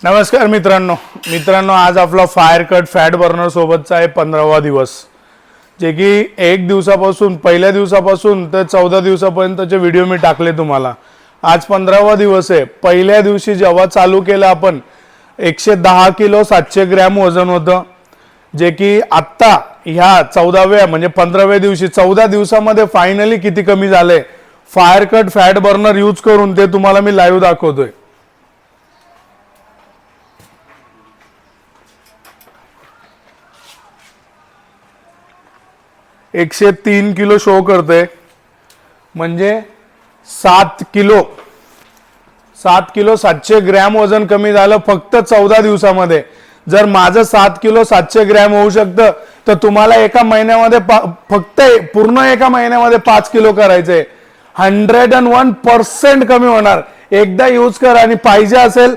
नमस्कार मित्रांनो आज आपला फायर कट फॅट बर्नर सोबतचा आहे 15वा दिवस, जे की एक दिवसापासून पहिल्या दिवसापासून तर 14 दिवसापर्यंतचे व्हिडिओ मी टाकले तुम्हाला। आज 15वा दिवस आहे। पहिल्या दिवशी जेव्हा चालू केलं आपण 110 किलो 700 ग्रॅम वजन होतं, जे की आत्ता ह्या 14व्या म्हणजे 15व्या दिवशी 14 दिवसामध्ये फायनली किती कमी झाले fire cut fat burner use करून, ते तुम्हाला मी लाईव्ह दाखवतोय। 103 किलो शो करते, म्हणजे 7 किलो 700 ग्रॅम वजन कमी झालं फक्त 14 दिवसामध्ये। जर माझं 7 किलो 700 ग्रॅम होऊ शकतं, तर तुम्हाला एका महिन्यामध्ये फक्त पूर्ण एका महिन्यामध्ये 5 किलो करायचे। 101% कमी होणार। एकदा यूज करा आणि पाहिजे असेल